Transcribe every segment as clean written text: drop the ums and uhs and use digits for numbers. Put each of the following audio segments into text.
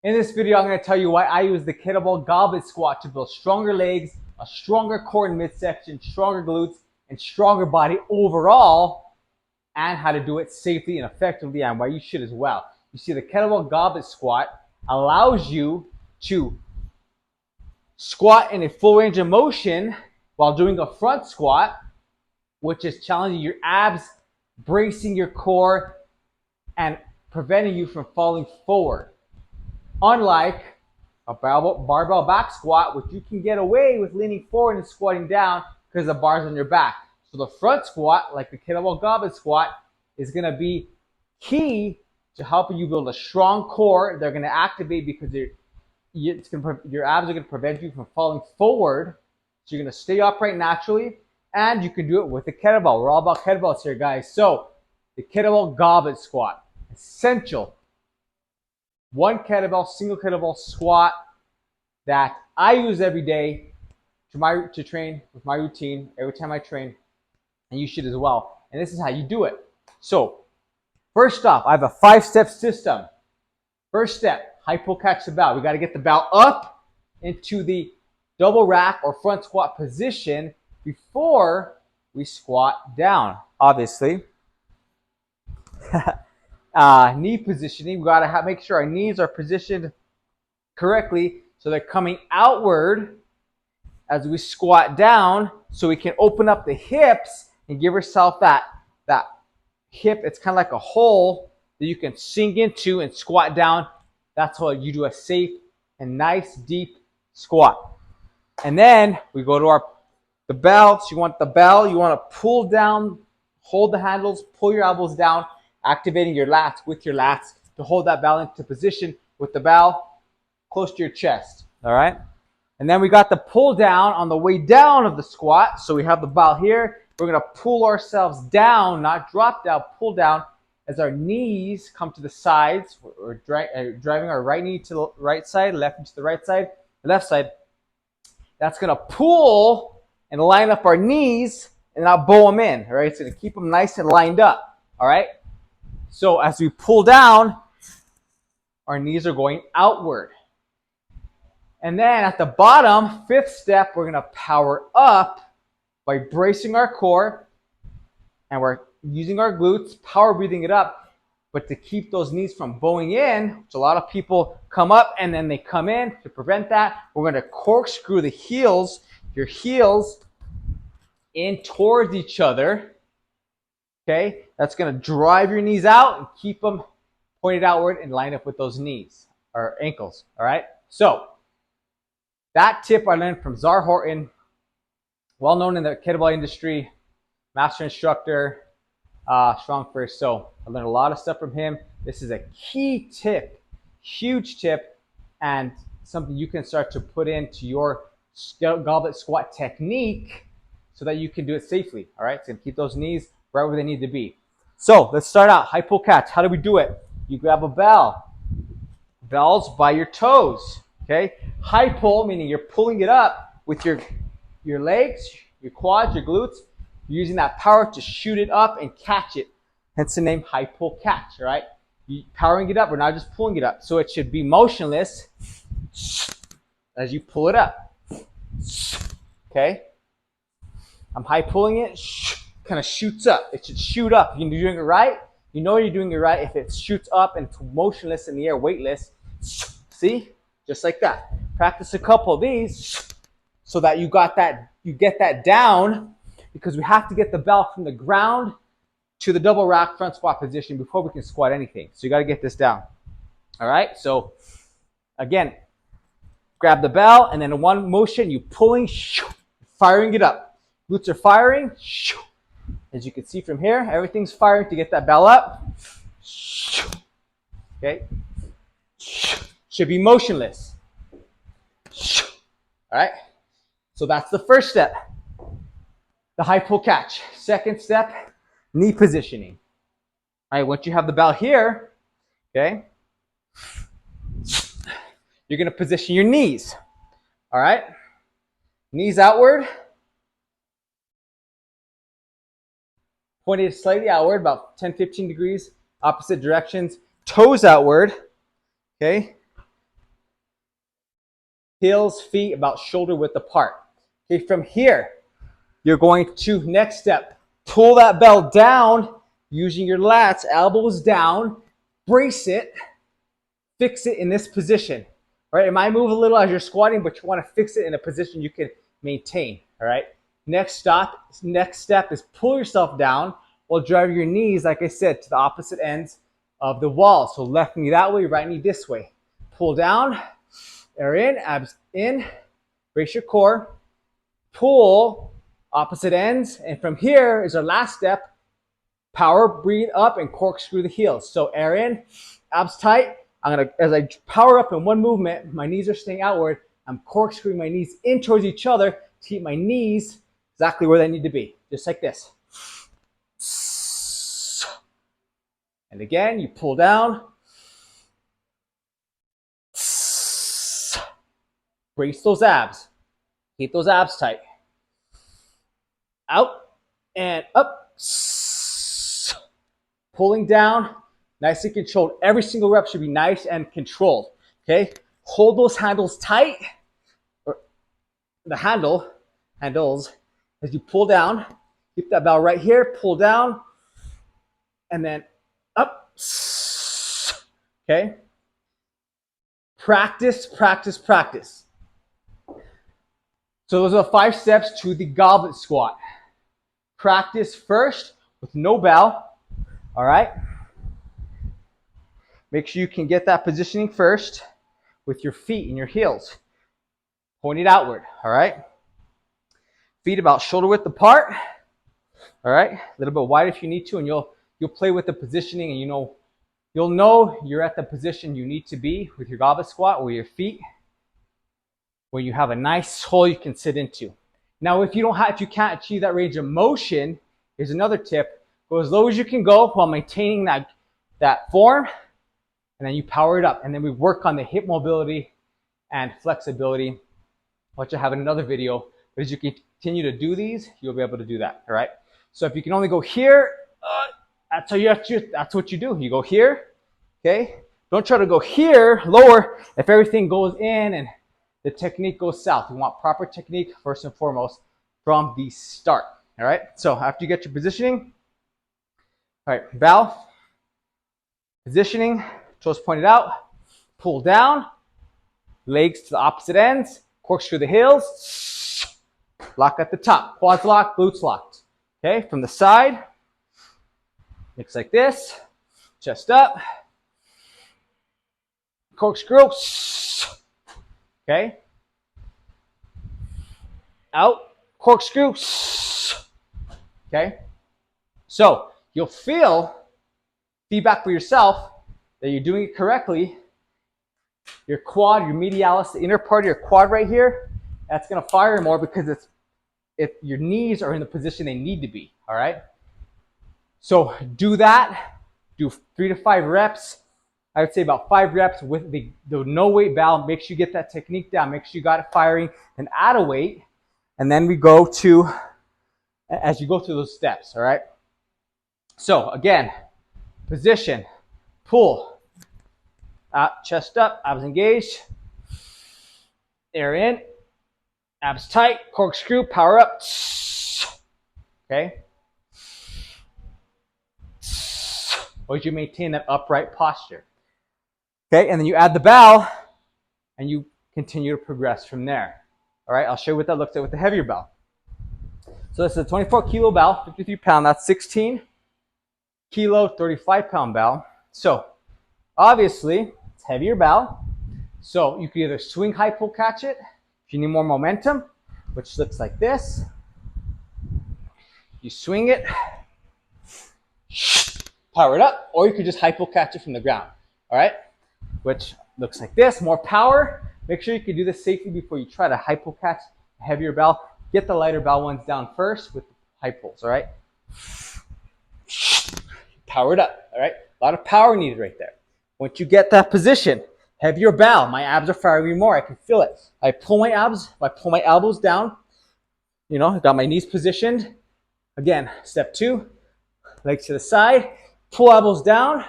In this video, I'm going to tell you why I use the Kettlebell Goblet squat to build stronger legs, a stronger core and midsection, stronger glutes, and stronger body overall, and how to do it safely and effectively, and why you should as well. You see, the Kettlebell Goblet squat allows you to squat in a full range of motion while doing a front squat, which is challenging your abs, bracing your core, and preventing you from falling forward. Unlike a barbell back squat, which you can get away with leaning forward and squatting down because the bar's on your back. So the front squat, like the Kettlebell Goblet squat, is going to be key to helping you build a strong core. They're going to activate because your abs are going to prevent you from falling forward. So you're going to stay upright naturally, and you can do it with the kettlebell. We're all about kettlebells here, guys. So the Kettlebell Goblet squat, essential. One kettlebell, single kettlebell squat that I use every day to train with my routine every time I train, and you should as well. And this is how you do it. So first off, I have a 5-step system. First step, hypo catch the bell. We got to get the bell up into the double rack or front squat position before we squat down, obviously. Knee positioning, we gotta make sure our knees are positioned correctly so they're coming outward as we squat down, so we can open up the hips and give yourself that hip. It's kind of like a hole that you can sink into and squat down. That's how you do a safe and nice deep squat. And then we go to the bell. So you want the bell, you want to pull down, hold the handles, pull your elbows down, activating your lats with your lats to hold that bell into position with the bell close to your chest. All right. And then we got the pull down on the way down of the squat. So we have the bell here. We're going to pull ourselves down, not drop down, pull down as our knees come to the sides. We're driving our right knee to the right side, left knee to the right side, the left side. That's going to pull and line up our knees and not bow them in. All right. It's going to keep them nice and lined up. All right. So as we pull down, our knees are going outward. And then at the bottom, 5th step, we're going to power up by bracing our core, and we're using our glutes, power breathing it up. But to keep those knees from bowing in, which a lot of people come up and then they come in, to prevent that, we're going to corkscrew the heels, your heels in towards each other. Okay, that's going to drive your knees out and keep them pointed outward and line up with those knees or ankles. All right, so that tip I learned from Horton, well known in the kettlebell industry, master instructor, Strongfirst. So I learned a lot of stuff from him. This is a key tip, huge tip, and something you can start to put into your goblet squat technique so that you can do it safely. All right, so keep those knees right where they need to be. So let's start out. Hypo catch. How do we do it? You grab a bell. Bells by your toes. Okay. Hypo, meaning you're pulling it up with your legs, your quads, your glutes. You're using that power to shoot it up and catch it. Hence the name hypo catch. All right. You're powering it up. We're not just pulling it up. So it should be motionless as you pull it up. Okay. I'm high pulling it. Kind of shoots up. It should shoot up. You're doing it right. You know you're doing it right if it shoots up and it's motionless in the air, weightless. See? Just like that. Practice a couple of these so that you get that down, because we have to get the bell from the ground to the double rack front squat position before we can squat anything. So you got to get this down. All right? So again, grab the bell, and then in one motion, you pulling, firing it up. Glutes are firing. As you can see from here, everything's firing to get that bell up. Okay. Should be motionless. All right. So that's the first step, the hypo catch. Second step, knee positioning. All right. Once you have the bell here, okay, you're going to position your knees. All right. Knees outward. Pointed slightly outward, about 10, 15 degrees, opposite directions. Toes outward, okay? heels, feet about shoulder width apart. Okay, from here, you're going to, next step, pull that bell down using your lats, elbows down, brace it, fix it in this position. All right, it might move a little as you're squatting, but you want to fix it in a position you can maintain. All right, next step is pull yourself down while driving your knees, like I said, to the opposite ends of the wall. So left knee that way, right knee this way. Pull down, air in, abs in, brace your core, pull, opposite ends, and from here is our last step. Power, breathe up, and corkscrew the heels. So air in, abs tight. As I power up in one movement, my knees are staying outward. I'm corkscrewing my knees in towards each other to keep my knees exactly where they need to be, just like this. And again, you pull down. Brace those abs. Keep those abs tight. Out and up. Pulling down, nice and controlled. Every single rep should be nice and controlled. Okay? Hold those handles tight. Or the handles, as you pull down. Keep that bell right here. Pull down. And then up. Okay? Practice, practice, practice. So those are the 5 steps to the goblet squat. Practice first with no bell. All right? Make sure you can get that positioning first with your feet and your heels pointed outward. All right? Feet about shoulder width apart. All right? A little bit wide if you need to, and you'll play with the positioning, and you'll know you're at the position you need to be with your goblet squat, with your feet, where you have a nice hole you can sit into. Now, if you can't achieve that range of motion, here's another tip. Go as low as you can go while maintaining that form, and then you power it up. And then we work on the hip mobility and flexibility, which I have in another video. But as you continue to do these, you'll be able to do that. All right. So if you can only go here, that's what you do. You go here. Okay. Don't try to go here, lower. If everything goes in and the technique goes south, you want proper technique first and foremost from the start. All right. So after you get your positioning. All right, bow, positioning, toes pointed out, pull down, legs to the opposite ends, corkscrew the heels, lock at the top, quads locked, glutes locked. Okay, from the side, looks like this, chest up, corkscrew, okay, out, corkscrew, okay, so you'll feel feedback for yourself that you're doing it correctly. Your quad, your medialis, the inner part of your quad right here, that's going to fire more because your knees are in the position they need to be, all right? So do that. Do 3 to 5 reps. I would say about 5 reps with the no weight bell. Make sure you get that technique down. Make sure you got it firing, and add a weight. And then we go to, as you go through those steps, all right? So again, position, pull, chest up, abs engaged, air in, abs tight, corkscrew, power up, okay? Always you maintain that upright posture. Okay, and then you add the bell, and you continue to progress from there. All right, I'll show you what that looks like with the heavier bell. So this is a 24 kilo bell, 53 pound, that's 16 kilo, 35 pound bell. So obviously it's heavier bell. So you can either swing high pull catch it if you need more momentum, which looks like this. You swing it, power it up, or you could just high pull catch it from the ground. All right, which looks like this, more power. Make sure you can do this safely before you try to high pull catch a heavier bell. Get the lighter bell ones down first with high pulls, all right? Power it up, all right? A lot of power needed right there. Once you get that position, heavier bell, my abs are firing more. I can feel it. I pull my abs, I pull my elbows down. You know, I got my knees positioned. Again, step 2, legs to the side, pull elbows down,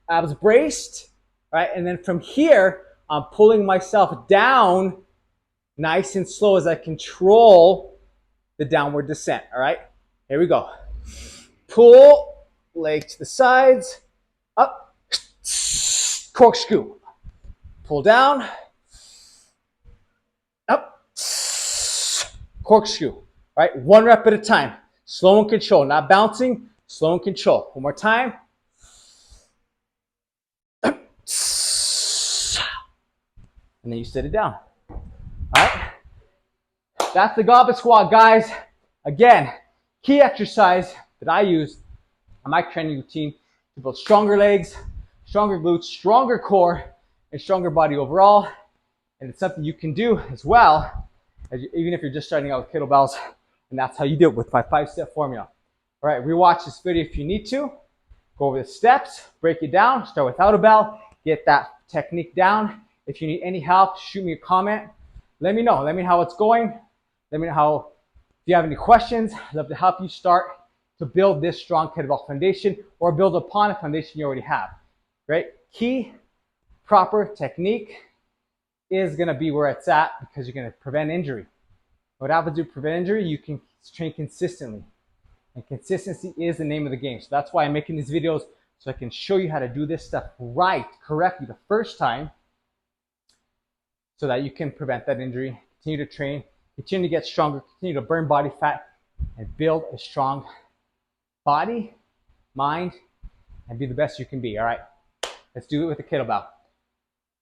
abs braced, right? And then from here, I'm pulling myself down nice and slow as I control the downward descent. All right, here we go. Pull, leg to the sides, up, corkscrew. Pull down, up, corkscrew. All right, 1 rep at a time. Slow and control, not bouncing, slow and control. One more time. And then you sit it down. All right, that's the goblet squat, guys. Again, key exercise that I use on my training routine to build stronger legs, stronger glutes, stronger core, and stronger body overall. And it's something you can do as well, even if you're just starting out with kettlebells. And that's how you do it with my 5-step formula. All right, rewatch this video if you need to. Go over the steps, break it down, start without a bell, get that technique down. If you need any help, shoot me a comment. Let me know. Let me know how it's going. Let me know how, if you have any questions, I'd love to help you start to build this strong kettlebell foundation or build upon a foundation you already have. Right? Key, proper technique is going to be where it's at because you're going to prevent injury. What happens to prevent injury? You can train consistently. And consistency is the name of the game. So that's why I'm making these videos, so I can show you how to do this stuff right, correctly the first time, so that you can prevent that injury, continue to train, continue to get stronger, continue to burn body fat, and build a strong body, mind, and be the best you can be. All right, let's do it with the kettlebell.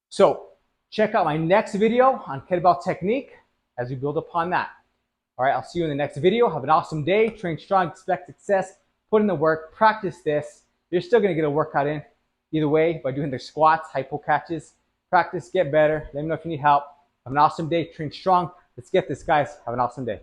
So check out my next video on kettlebell technique as we build upon that. All right, I'll see you in the next video. Have an awesome day. Train strong, expect success, put in the work, practice this. You're still gonna get a workout in either way by doing the squats, hypo catches. Practice, get better. Let me know if you need help. Have an awesome day. Train strong. Let's get this, guys. Have an awesome day.